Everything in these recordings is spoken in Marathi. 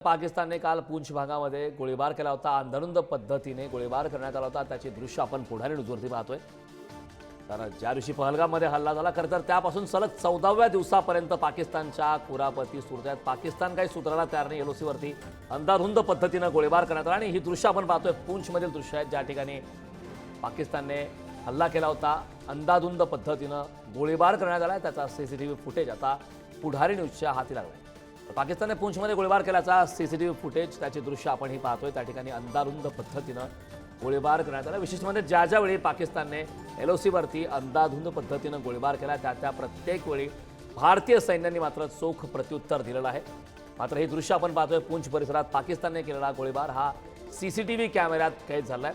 पाकिस्तानने काल पूंछ भागामध्ये गोळीबार केला होता। अंधाधुंद पद्धतीने गोळीबार करण्यात आला होता। त्याची दृश्य आपण पुढारी न्यूजवरती पाहतोय। तर ज्या दिवशी पहलगाममध्ये हल्ला झाला खरं तर त्यापासून सलग 14व्या दिवसापर्यंत पाकिस्तानच्या कुरापती सुरू आहेत। पाकिस्तान काही सुधारणा तयार नाही। एलओसीवरती अंधाधुंद पद्धतीने गोळीबार करण्यात आला आणि ही दृश्य आपण पाहतोय पूंछमधील दृश्य आहेत ज्या ठिकाणी पाकिस्तानने हल्ला केला होता। अंधाधुंद पद्धतीने गोळीबार करण्यात आला। त्याचा सीसीटीव्ही फुटेज आता पुढारी न्यूजच्या हाती लागला। पाकिस्तानने पूंछमध्ये गोळीबार केल्याचा सीसीटीव्ही फुटेज त्याचे दृश्य आपण ही पाहतोय। त्या ठिकाणी अंधाधुंद पद्धतीने गोळीबार करण्यात आला। विशेष म्हणजे ज्या वेळी पाकिस्तानने एलओसीवरती अंधाधुंद पद्धतीने गोळीबार केला त्या प्रत्येक वेळी भारतीय सैन्याने मात्र चोख प्रत्युत्तर दिलेलं आहे। मात्र हे दृश्य आपण पाहतोय पूंछ परिसरात पाकिस्तानने केलेला गोळीबार हा सीसीटीव्ही कॅमेऱ्यात कैद झालाय।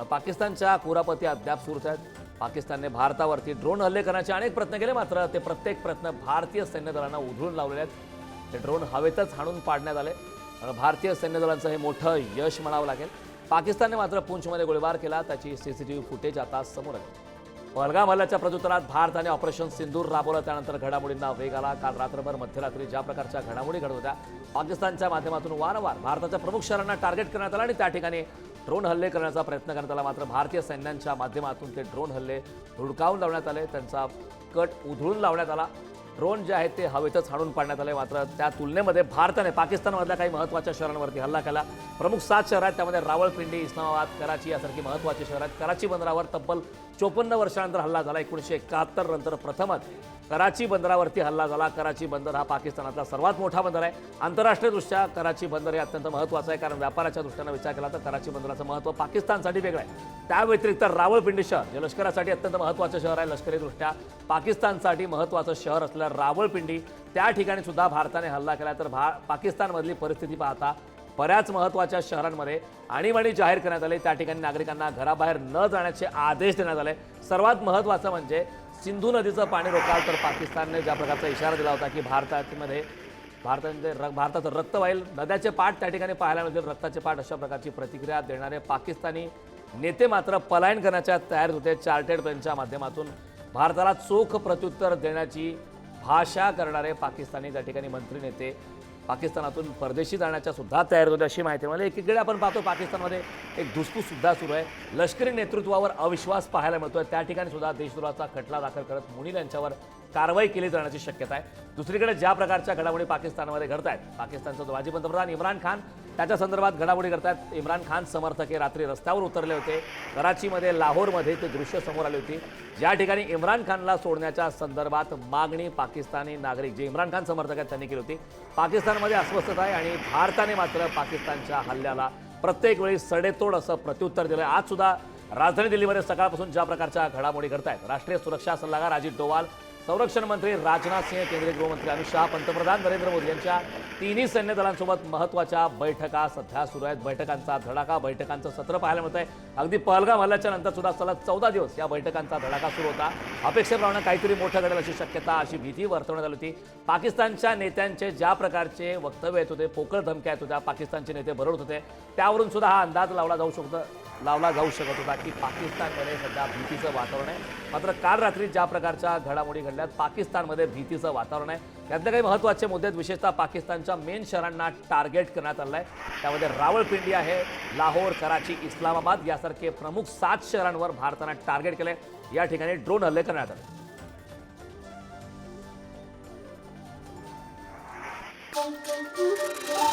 पाकिस्तानच्या कुरापती अद्याप सुरूच आहेत। पाकिस्तानने भारतावरती ड्रोन हल्ले करण्याचे अनेक प्रयत्न केले मात्र ते प्रत्येक प्रयत्न भारतीय सैन्य दलांना उधळून लावलेले आहेत। ते ड्रोन हवेतच हाणून पाडण्यात आले। भारतीय सैन्य दलांचं हे मोठं यश म्हणावं लागेल। पाकिस्तानने मात्र पूंछमध्ये गोळीबार केला त्याची सीसीटीव्ही फुटेज आता समोर आली। पहलगाम हल्ल्याच्या प्रत्युत्तरात भारताने ऑपरेशन सिंदूर राबवलं। त्यानंतर घडामोडींना वेग आला। काल रात्रभर मध्यरात्री ज्या प्रकारच्या घडामोडी घडत होत्या पाकिस्तानच्या माध्यमातून वारंवार भारताच्या प्रमुख शहरांना टार्गेट करण्यात आलं आणि त्या ठिकाणी ड्रोन हल्ले करण्याचा प्रयत्न करण्यात आला। मात्र भारतीय सैन्यांच्या माध्यमातून ते ड्रोन हल्ले धुडकावून लावण्यात आले। त्यांचा कट उधळून लावण्यात आला। ड्रोन जे आहेत ते हवेतच हाणून पाडण्यात आले। मात्र त्या तुलनेमध्ये भारताने पाकिस्तानमधल्या काही महत्त्वाच्या शहरांवरती हल्ला केला। प्रमुख 7 शहर आहेत त्यामध्ये रावळपिंडी, इस्लामाबाद, कराची यासारखी महत्त्वाची शहर आहेत। कराची बंदरावर तब्बल 54 वर्षांनंतर हल्ला झाला। 1971 नंतर प्रथमच कराची बंदरावरती हल्ला झाला। कराची बंदर हा पाकिस्तानातला सर्वात मोठा बंदर आहे। आंतरराष्ट्रीयदृष्ट्या कराची बंदर हे अत्यंत महत्त्वाचं आहे कारण व्यापाराच्या दृष्टीने विचार केला तर कराची बंदराचं महत्त्व पाकिस्तानसाठी वेगळं आहे। त्या व्यतिरिक्त रावळपिंडी शहर जे लष्करासाठी अत्यंत महत्त्वाचं शहर आहे। लष्करीदृष्ट्या पाकिस्तानसाठी महत्त्वाचं शहर असलेलं रावळपिंडी त्या ठिकाणी सुद्धा भारताने हल्ला केला। तर पाकिस्तानमधली परिस्थिती पाहता बऱ्याच महत्त्वाच्या शहरांमध्ये आणीबाणी जाहीर करण्यात आली। त्या ठिकाणी नागरिकांना घराबाहेर न जाण्याचे आदेश देण्यात आले। सर्वात महत्त्वाचं म्हणजे सिंधू नदीचं पाणी रोखाल तर पाकिस्तानने ज्या प्रकारचा इशारा दिला होता की भारताचं रक्त वाहील नद्याचे पाठ त्या ठिकाणी पाहायला मिळतील। रक्ताचे पाठ अशा प्रकारची प्रतिक्रिया देणारे पाकिस्तानी नेते मात्र पलायन करण्याच्या तयार होते। चार्टर्ड प्लेनच्या माध्यमातून भारताला चोख प्रत्युत्तर देण्याची भाषा करणारे पाकिस्तानी त्या ठिकाणी मंत्री नेते पाकिस्तानातून परदेशी जाण्याच्या सुद्धा तयार होते अशी माहिती मिळाली। एकीकडे आपण पाहतो पाकिस्तानमध्ये एक धुसफूस सुद्धा सुरू आहे। लष्करी नेतृत्वावर अविश्वास पाहायला मिळतोय। त्या ठिकाणी सुद्धा देशद्रोहाचा खटला दाखल करत मुनील यांच्यावर कारवाई केली जाण्याची शक्यता आहे। दुसरीकडे ज्या प्रकारच्या घडामोडी पाकिस्तानमध्ये घडत आहेत पाकिस्तानचे माजी पंतप्रधान इम्रान खान त्याच्या संदर्भात घडामोडी करतात। इम्रान खान समर्थक हे रात्री रस्त्यावर उतरले होते। कराचीमध्ये लाहोरमध्ये ते दृश्य समोर आली होती ज्या ठिकाणी इम्रान खानला सोडण्याच्या संदर्भात मागणी पाकिस्तानी नागरिक जे इम्रान खान समर्थक आहेत त्यांनी केली होती। पाकिस्तानमध्ये अस्वस्थता आहे आणि भारताने मात्र पाकिस्तानच्या हल्ल्याला प्रत्येक वेळी सडेतोड असं प्रत्युत्तर दिलं। आज सुद्धा राजधानी दिल्लीमध्ये सकाळपासून ज्या प्रकारच्या घडामोडी घडत आहेत राष्ट्रीय सुरक्षा सल्लागार अजित डोवाल, संरक्षण मंत्री राजनाथ सिंह, केंद्रीय गृहमंत्री अमित शहा, पंतप्रधान नरेंद्र मोदी यांच्या तिन्ही सैन्य दलांसोबत महत्त्वाच्या बैठका सध्या सुरू आहेत। बैठकांचा धडाका बैठकांचं सत्र पाहायला मिळतंय। अगदी पहलगाम हल्ल्याच्या नंतर सुद्धा सलग 14 दिवस या बैठकांचा धडाका सुरू होता। अपेक्षेप्रमाणे काहीतरी मोठं घडेल अशी शक्यता अशी भीती वर्तवण्यात आली होती। पाकिस्तानच्या नेत्यांचे ज्या प्रकारचे वक्तव्य येत होते पोकळ धमक्या येत होत्या पाकिस्तानचे नेते भरवत होते त्यावरून सुद्धा हा अंदाज लावला जाऊ शकत होता की पाकिस्तानमध्ये सध्या भीतीचं वातावरण आहे। मात्र काल रात्री ज्या प्रकारच्या घडामोडी घडल्यात पाकिस्तानमध्ये भीतीचं वातावरण आहे। यातले काही महत्त्वाचे मुद्दे विशेषतः पाकिस्तानच्या मेन शहरांना टार्गेट करण्यात आलं आहे। त्यामध्ये रावळपिंडी आहे, लाहोर, कराची, इस्लामाबाद यासारखे प्रमुख 7 शहरांवर भारताने टार्गेट केले। या ठिकाणी ड्रोन हल्ले करण्यात आले। Thank you.